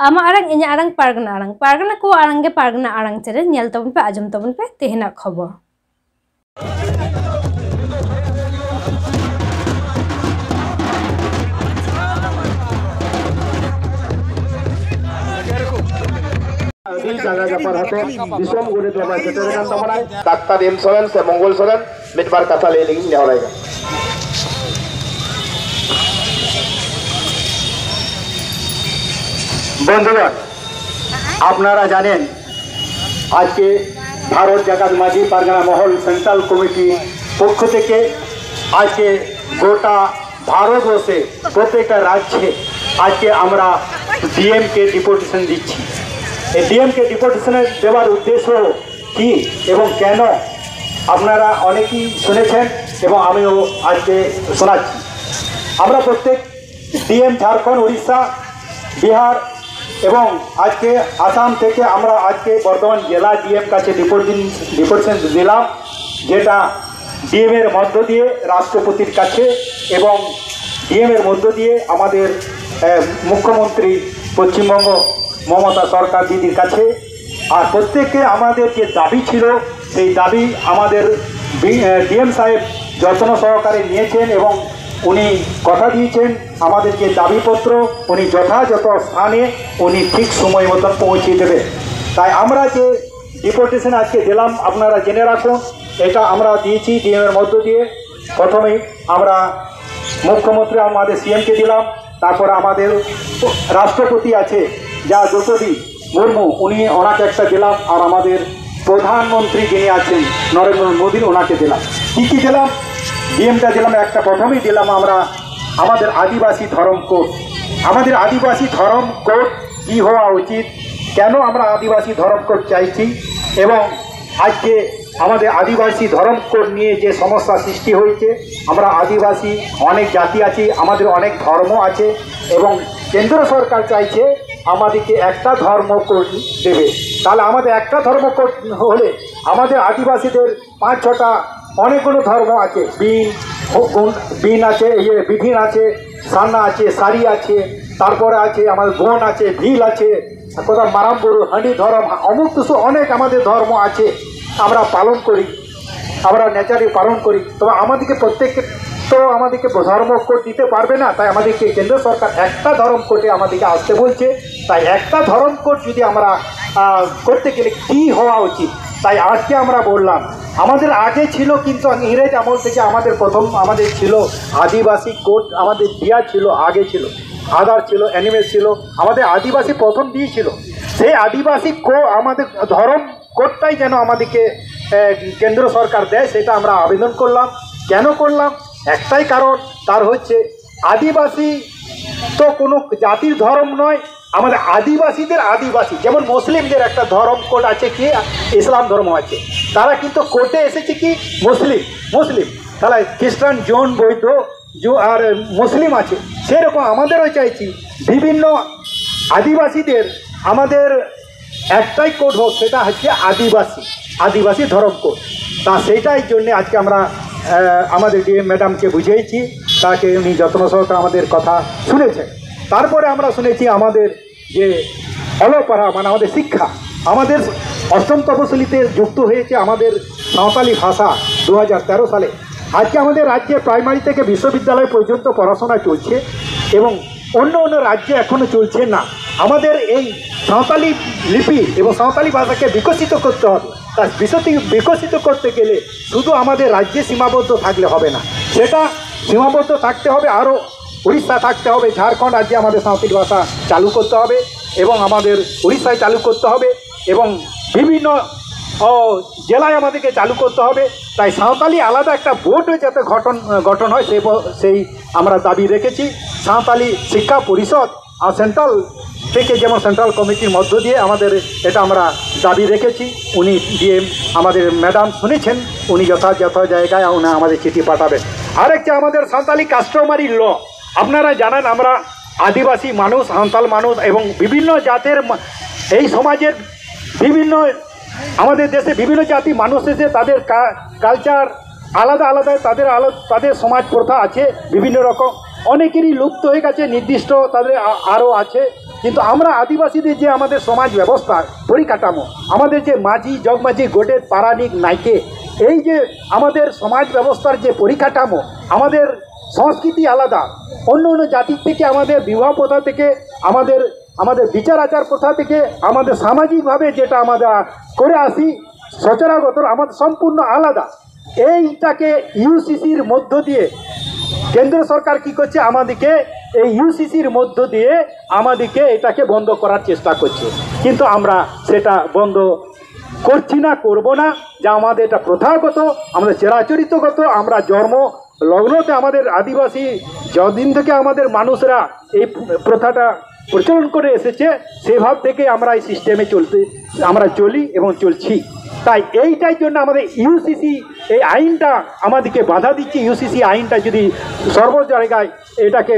आमा आरंग इन्या आरंग पारगना को आरंगे पारगना आरंग चेरे नेल तबन पे आजम तबन पे तेहना खबर। डाक्तार एम सोरेन से मंगल सोरेन मिटबार कथा ले लेगी नेहराएगा। बंधुगण आपनारा जानें आज के भारत जाकात माझी पारगना महल सेंट्रल कमिटी पक्ष থেকে आज के गोटा भारतवर्षे प्रत्येक राज्ये आज के আমরা ডিএম के ডিপুটেশন দিচ্ছি। এই ডিএম के ডিপুটেশন দেওয়ার উদ্দেশ্য কি এবং কেন আপনারা অনেকেই শুনেছেন এবং আমিও আজকে শোনাচ্ছি। আমরা প্রত্যেক ডিএম ঝাড়খণ্ড উড়িষ্যা বিহার এবং আজকে আসাম থেকে আমরা আজকে বর্তমান জেলা ডিএম কাছে ডিপুটেশন দিলাম, যেটা ডিএম এর মধ্য দিয়ে রাষ্ট্রপতির কাছে এবং ডিএম এর মধ্য দিয়ে আমাদের মুখ্যমন্ত্রী পশ্চিমবঙ্গ মমতা সরকার দিদির কাছে। আর প্রত্যেকে আমাদের যে দাবি ছিল সেই দাবি আমাদের ডিএম সাহেব যত্ন সহকারে নিয়েছেন এবং উনি কথা দিয়েছেন আমাদের যে দাবিপত্র উনি যথাযথ স্থানে উনি ঠিক সময় মতন পৌঁছে দেবে। তাই আমরা যে ডিপুটেশন আজকে দিলাম আপনারা জেনে রাখুন, এটা আমরা দিয়েছি ডিএম এর মধ্য দিয়ে। প্রথমেই আমরা মুখ্যমন্ত্রী আমাদের সিএমকে দিলাম, তারপরে আমাদের রাষ্ট্রপতি আছে যা দ্রৌপদী মুর্মু উনি ওনাকে একটা দিলাম, আর আমাদের প্রধানমন্ত্রী যিনি আছেন নরেন্দ্র মোদী ওনাকে দিলাম। কী দিলাম? ডিএমটা দিলাম একটা, প্রথমেই দিলাম আমরা আমাদের আদিবাসী ধর্ম কোড। আমাদের আদিবাসী ধর্ম কোড কী হওয়া উচিত, কেন আমরা আদিবাসী ধর্ম কোড চাইছি এবং আজকে আমাদের আদিবাসী ধর্ম কোড নিয়ে যে সমস্যা সৃষ্টি হয়েছে। আমরা আদিবাসী অনেক জাতি আছি, আমাদের অনেক ধর্ম আছে এবং কেন্দ্র সরকার চাইছে আমাদেরকে একটা ধর্ম কোড দেবে। তাহলে আমাদের একটা ধর্ম কোড হলে আমাদের আদিবাসীদের 5-6টা অনেকগুলো ধর্ম আছে, বিন আছে, বিধিন আছে, সান্না আছে, সারি আছে, তারপরে আছে আমাদের বোন আছে, ভিল আছে, কোথাও মারামপুর হাঁড়ি ধর্ম, অমুক কিছু অনেক আমাদের ধর্ম আছে আমরা পালন করি, আমরা নেচারে পালন করি। তবে আমাদেরকে প্রত্যেককে তো আমাদেরকে ধর্ম কোড দিতে পারবে না, তাই আমাদেরকে কেন্দ্র সরকার একটা ধর্ম কোডে আমাদেরকে আসতে বলছে। তাই একটা ধর্ম কোড যদি আমরা করতে গেলে কী হওয়া উচিত, তাই আজকে আমরা বললাম আমাদের আগে ছিল কিন্তু ইংরেজ আমল থেকে আমাদের ছিল আদিবাসী কোড, আমাদের দেওয়া ছিল, আগে ছিল আধার ছিল, অ্যানিমেল ছিল, আমাদের আদিবাসী প্রথম দিয়েছিল। সেই আদিবাসী আমাদের ধর্ম কোডটাই যেন আমাদেরকে কেন্দ্র সরকার দেয়, সেটা আমরা আবেদন করলাম। কেন করলাম? একটাই কারণ, তার হচ্ছে আদিবাসী তো কোনো জাতির ধর্ম নয়, আমাদের আদিবাসীদের আদিবাসী। যেমন মুসলিমদের একটা ধর্ম কোড আছে কি ইসলাম ধর্ম আছে, তারা কিন্তু কোর্টে এসেছে কি মুসলিম, তাহলে খ্রিস্টান জৈন বৌদ্ধ আর মুসলিম আছে। সেরকম আমাদেরও চাইছি বিভিন্ন আদিবাসীদের আমাদের একটাই কোড হোক, সেটা হচ্ছে আদিবাসী ধর্ম কোড। তা সেইটাই জন্যে আজকে আমরা আমাদের ডিএম ম্যাডামকে বুঝিয়েছি, তাকে উনি যত্ন সহকারে আমাদের কথা শুনেছেন। তারপরে আমরা শুনেছি আমাদের যে অলপড়া মানে আমাদের শিক্ষা, আমাদের 8ম তফসিলিতে যুক্ত হয়েছে আমাদের সাঁওতালি ভাষা 2013 সালে। আজকে আমাদের রাজ্যে প্রাইমারি থেকে বিশ্ববিদ্যালয় পর্যন্ত পড়াশোনা চলছে এবং অন্য রাজ্যে এখনও চলছে না। আমাদের এই সাঁওতালি লিপি এবং সাঁওতালি ভাষাকে বিকশিত করতে হবে। তাই বিকশিত করতে গেলে শুধু আমাদের রাজ্যে সীমাবদ্ধ থাকলে হবে না, সেটা সীমাবদ্ধ থাকতে হবে আরও উড়িষ্যা থাকতে হবে, ঝাড়খণ্ড রাজ্যে আমাদের সাঁওতালি ভাষা চালু করতে হবে এবং আমাদের উড়িষ্যায় চালু করতে হবে এবং বিভিন্ন জেলায় আমাদেরকে চালু করতে হবে। তাই সাঁওতালি আলাদা একটা বোর্ডও যাতে গঠন হয় সেই আমরা দাবি রেখেছি। সাঁওতালি শিক্ষা পরিষদ আর সেন্ট্রাল থেকে যেমন সেন্ট্রাল কমিটির মধ্য দিয়ে আমাদের এটা আমরা দাবি রেখেছি। উনি ডিএম আমাদের ম্যাডাম শুনেছেন, উনি যথাযথ জায়গায় উনি আমাদের চিঠি পাঠাবেন। আরেকটা আমাদের সাঁওতালি কাস্টমারি ল, আপনারা জানেন আমরা আদিবাসী মানুষ, সাঁওতাল মানুষ এবং বিভিন্ন জাতের এই সমাজের আমাদের দেশে বিভিন্ন জাতি মানুষ এসে তাদের কালচার আলাদা আলাদা, তাদের সমাজ প্রথা আছে বিভিন্ন রকম, অনেকেরই লুপ্ত হয়ে গেছে, নির্দিষ্ট তাদের আরও আছে, কিন্তু আমরা আদিবাসীদের যে আমাদের সমাজ ব্যবস্থার পরিকাঠামো, আমাদের যে মাঝি, জগমাঝি, গোডেত, পারানিক, নাইকে, এই যে আমাদের সমাজ ব্যবস্থার যে পরিকাঠামো, আমাদের সংস্কৃতি আলাদা অন্য অন্য জাতির থেকে, আমাদের বিবাহ প্রথা থেকে, আমাদের বিচার আচার প্রথা থেকে, আমাদের সামাজিকভাবে যেটা আমরা করে আসি সচরাচর আমাদের সম্পূর্ণ আলাদা। এইটাকে ইউসিসির মধ্য দিয়ে কেন্দ্র সরকার কি করছে, আমাদেরকে এই ইউসিসির মধ্য দিয়ে আমাদেরকে এটাকে বন্ধ করার চেষ্টা করছে, কিন্তু আমরা সেটা বন্ধ করছি না, করব না। যা আমাদের এটা প্রথাগত, আমাদের চিরাচরিতগত, আমরা জন্ম লগ্নতে আমাদের আদিবাসী যদিন থেকে আমাদের মানুষরা এই প্রথাটা প্রচলন করে এসেছে, সেভাব থেকে আমরা এই সিস্টেমে আমরা চলি এবং চলছি। তাই এইটার জন্য আমাদের ইউসিসি এই আইনটা আমাদেরকে বাধা দিচ্ছে। ইউসিসি আইনটা যদি সর্ব জায়গায় এটাকে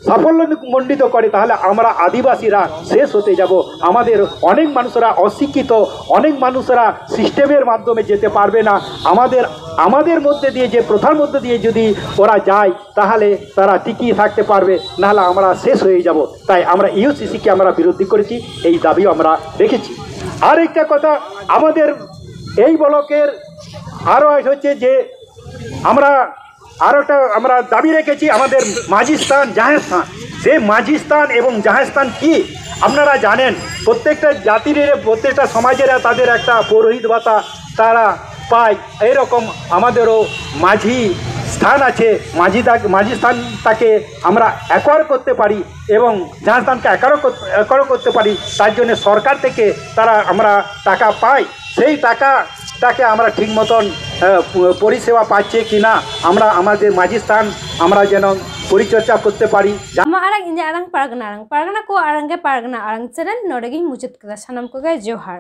সাফল্যমণ্ডিত করে, তাহলে আমরা আদিবাসীরা শেষ হতে যাব। আমাদের অনেক মানুষরা অশিক্ষিত, অনেক মানুষরা সিস্টেমের মাধ্যমে যেতে পারবে না। আমাদের মধ্যে দিয়ে, যে প্রথার মধ্যে দিয়ে যদি ওরা যায়, তাহলে তারা টিকিয়ে থাকতে পারবে, নাহলে আমরা শেষ হয়ে যাব। তাই আমরা ইউসিসিকে আমরা বিরোধী করেছি, এই দাবিও আমরা রেখেছি। আর একটা কথা, আমাদের এই ব্লকের আরও হচ্ছে যে আমরা দাবি রেখেছি আমাদের মাঝি স্থান, জাহের স্থান। সে মাঝি স্থান এবং জাহের স্থান কি আপনারা জানেন, প্রত্যেকটা জাতির, প্রত্যেকটা সমাজেরা তাদের একটা পৌরোহিত ভাতা তারা পায়। এইরকম আমাদেরও মাঝি স্থান আছে, মাঝি স্থানটাকে আমরা অ্যাকোয়ার করতে পারি এবং জাহাজ স্থানকে অ্যাকোয়ার করতে পারি। তার জন্য সরকার থেকে আমরা টাকা পাই। সেই টাকাটাকে আমরা ঠিক মতন পরিষেবা পাচ্ছে কি না, আমরা আমাদের মাঝি স্থান আমরা যেন পরিচর্যা করতে পারি। ᱟᱨᱟᱝ ᱤᱧᱟᱹᱜ ᱟᱨᱟᱝ ᱯᱟᱨᱜᱟᱱᱟ ᱠᱚ ᱟᱨᱟᱝ ᱜᱮ ᱯᱟᱨᱜᱟᱱᱟ ᱟᱨᱟᱝ ᱪᱮᱨᱮᱱ ᱱᱚᱰᱮ ᱜᱤᱧ ᱢᱩᱪᱟᱹᱫ ᱠᱮᱫᱟ᱾ ᱥᱟᱱᱟᱢ ᱠᱚᱜᱮ ᱡᱚᱦᱟᱨ।